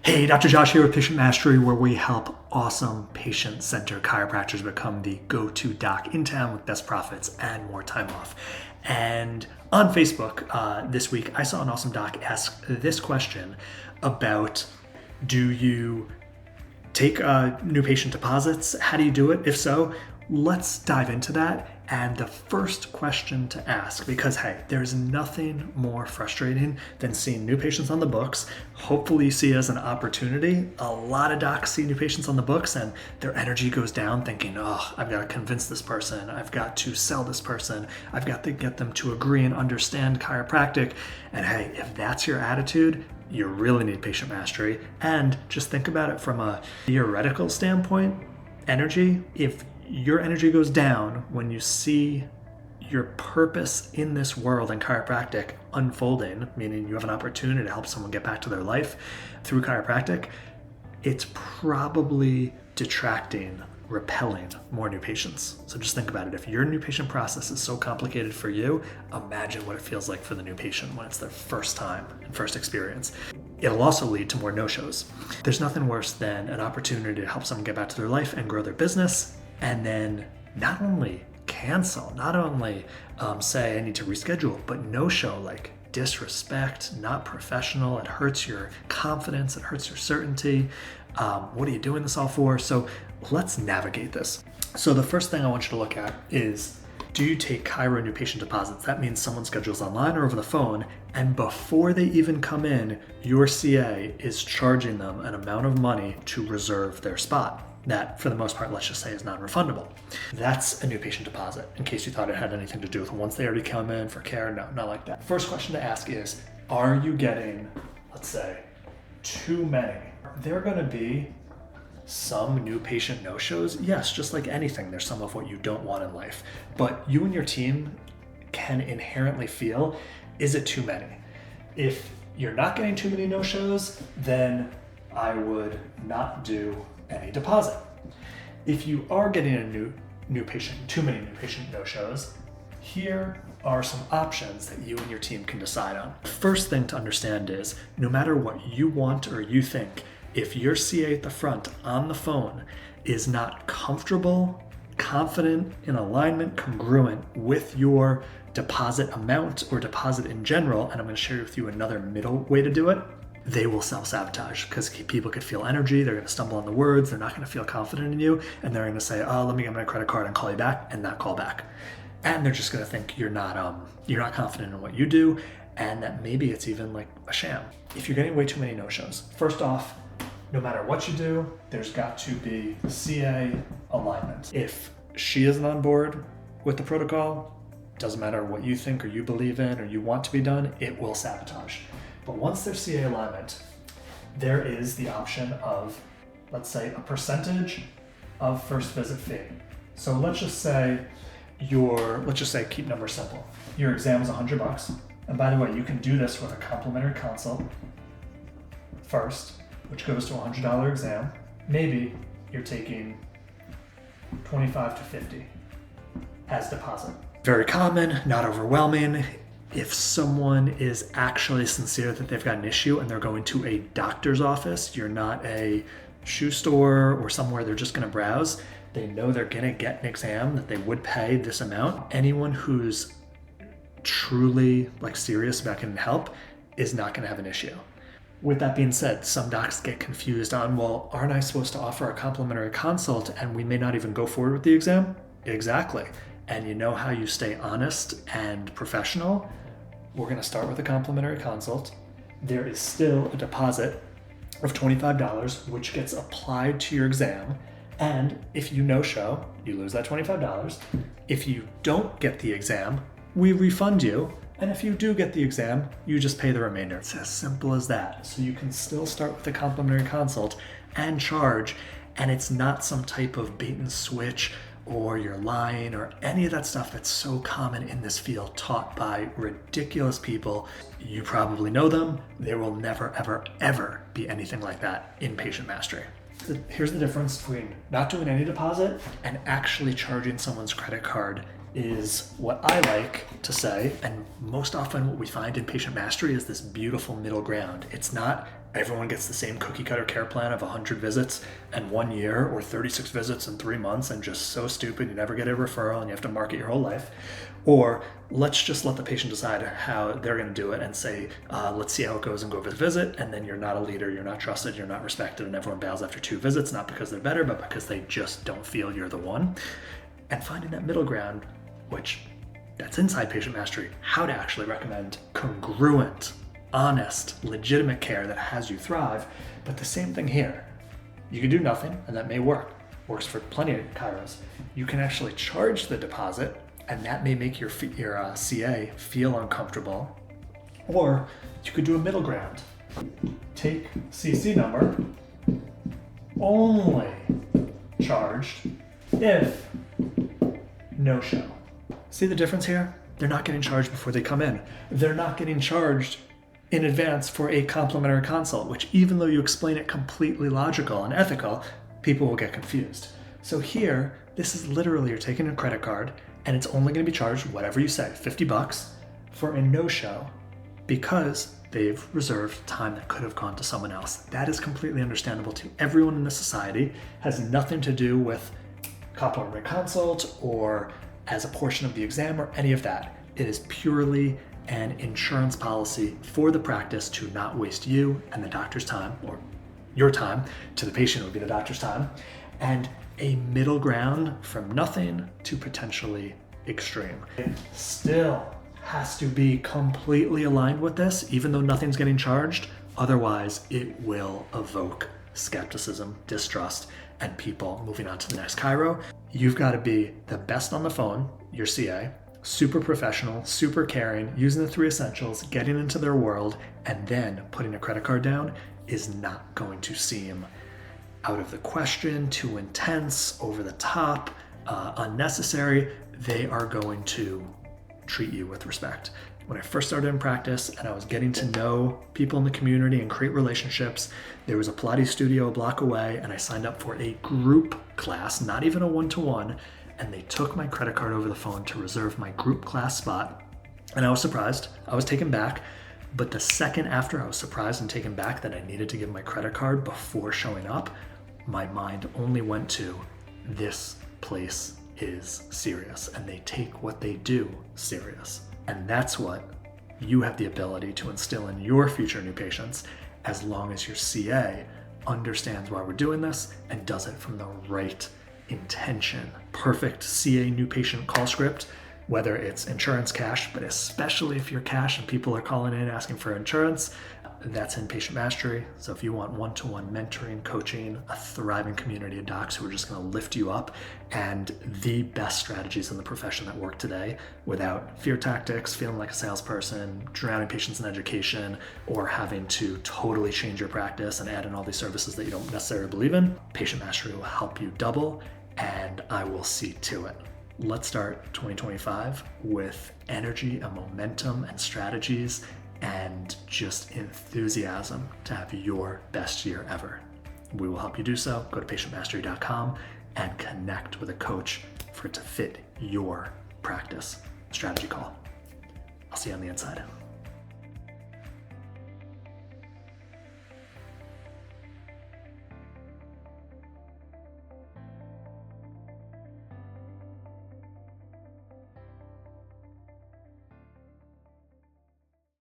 Hey, Dr. Josh here with Patient Mastery, where we help awesome patient-centered chiropractors become the go-to doc in town with best profits and more time off. And on Facebook this week, I saw an awesome doc ask this question about, do you take new patient deposits? How do you do it? If so, let's dive into that. And the first question to ask, because hey, there's nothing more frustrating than seeing new patients on the books. Hopefully you see it as an opportunity. A lot of docs see new patients on the books and their energy goes down thinking, oh, I've got to convince this person. I've got to sell this person. I've got to get them to agree and understand chiropractic. And hey, if that's your attitude, you really need patient mastery. And just think about it from a theoretical standpoint, energy. If your energy goes down when you see your purpose in this world in chiropractic unfolding, meaning you have an opportunity to help someone get back to their life through chiropractic, it's probably detracting, repelling more new patients. So just think about it. If your new patient process is so complicated for you, imagine what it feels like for the new patient when it's their first time and first experience. It'll also lead to more no-shows. There's nothing worse than an opportunity to help someone get back to their life and grow their business, and then not only cancel, not only say I need to reschedule, but no-show, like disrespect, not professional. It hurts your confidence, it hurts your certainty. What are you doing this all for? So let's navigate this. So the first thing I want you to look at is, do you take Chiro new patient deposits? That means someone schedules online or over the phone, and before they even come in, your CA is charging them an amount of money to reserve their spot. That, for the most part, let's just say is non-refundable. That's a new patient deposit, in case you thought it had anything to do with once they already come in for care. No, not like that. First question to ask is, are you getting, let's say, too many? Are there going to be some new patient no-shows? Yes, just like anything, there's some of what you don't want in life. But you and your team can inherently feel, is it too many? If you're not getting too many no-shows, then I would not do any deposit. If you are getting too many new patient no-shows, here are some options that you and your team can decide on. First thing to understand is, no matter what you want or you think, if your CA at the front on the phone is not comfortable, confident, in alignment, congruent with your deposit amount or deposit in general, and I'm going to share with you another middle way to do it, they will self-sabotage, because people could feel energy, they're going to stumble on the words, they're not going to feel confident in you, and they're going to say, oh, let me get my credit card and call you back, and not call back. And they're just going to think you're not confident in what you do, and that maybe it's even like a sham. If you're getting way too many no-shows, first off, no matter what you do, there's got to be CA alignment. If she isn't on board with the protocol, doesn't matter what you think or you believe in or you want to be done, it will sabotage. But once there's CA alignment, there is the option of, let's say, a percentage of first visit fee. So let's just say keep numbers simple. Your exam is $100. And by the way, you can do this with a complimentary consult first, which goes to a $100 exam. Maybe you're taking 25 to 50 as deposit. Very common, not overwhelming. If someone is actually sincere that they've got an issue and they're going to a doctor's office, you're not a shoe store or somewhere they're just going to browse, they know they're going to get an exam, that they would pay this amount. Anyone who's truly serious about getting help is not going to have an issue. With that being said, some docs get confused on, well, aren't I supposed to offer a complimentary consult and we may not even go forward with the exam? Exactly. And you know how you stay honest and professional? We're going to start with a complimentary consult. There is still a deposit of $25, which gets applied to your exam. And if you no-show, you lose that $25. If you don't get the exam, we refund you. And if you do get the exam, you just pay the remainder. It's as simple as that. So you can still start with a complimentary consult and charge, and it's not some type of bait and switch or you're lying or any of that stuff that's so common in this field, taught by ridiculous people. You probably know them. There will never, ever, ever be anything like that in patient mastery. Here's the difference between not doing any deposit and actually charging someone's credit card is what I like to say, and most often what we find in patient mastery is this beautiful middle ground. It's not everyone gets the same cookie cutter care plan of 100 visits in 1 year or 36 visits in 3 months and just so stupid you never get a referral and you have to market your whole life. Or let's just let the patient decide how they're going to do it and say, let's see how it goes and go visit. And then you're not a leader, you're not trusted, you're not respected, and everyone bails after 2 visits, not because they're better, but because they just don't feel you're the one. And finding that middle ground, which that's inside patient mastery, how to actually recommend congruent, honest, legitimate care that has you thrive. But the same thing here. You can do nothing, and that may work. Works for plenty of chiros. You can actually charge the deposit, and that may make your CA feel uncomfortable. Or you could do a middle ground. Take CC number, only charged if no show. See the difference here? They're not getting charged before they come in. They're not getting charged in advance for a complimentary consult, which even though you explain it completely logical and ethical, people will get confused. So here, this is literally you're taking a credit card and it's only going to be charged whatever you say, $50 for a no-show because they've reserved time that could have gone to someone else. That is completely understandable to everyone in the society, has nothing to do with complimentary consult or as a portion of the exam or any of that. It is purely an insurance policy for the practice to not waste you and the doctor's time, or your time. To the patient would be the doctor's time, and a middle ground from nothing to potentially extreme. It still has to be completely aligned with this, even though nothing's getting charged. Otherwise, it will evoke skepticism, distrust, and people moving on to the next chiro. You've got to be the best on the phone, your CA, super professional, super caring, using the 3 essentials, getting into their world, and then putting a credit card down is not going to seem out of the question, too intense, over the top, unnecessary. They are going to treat you with respect. When I first started in practice and I was getting to know people in the community and create relationships, there was a Pilates studio a block away and I signed up for a group class, not even a one-to-one, and they took my credit card over the phone to reserve my group class spot. And I was surprised, I was taken back, but the second after I was surprised and taken back that I needed to give my credit card before showing up, my mind only went to, this place is serious and they take what they do serious. And that's what you have the ability to instill in your future new patients, as long as your CA understands why we're doing this and does it from the right intention. Perfect CA new patient call script, whether it's insurance cash, but especially if you're cash and people are calling in asking for insurance, that's in patient mastery. So if you want one-to-one mentoring, coaching, a thriving community of docs who are just going to lift you up, and the best strategies in the profession that work today without fear tactics, feeling like a salesperson, drowning patients in education, or having to totally change your practice and add in all these services that you don't necessarily believe in, patient mastery will help you double, and I will see to it. Let's start 2025 with energy and momentum and strategies and just enthusiasm to have your best year ever. We will help you do so. Go to patientmastery.com and connect with a coach for it to fit your practice. Strategy call. I'll see you on the inside.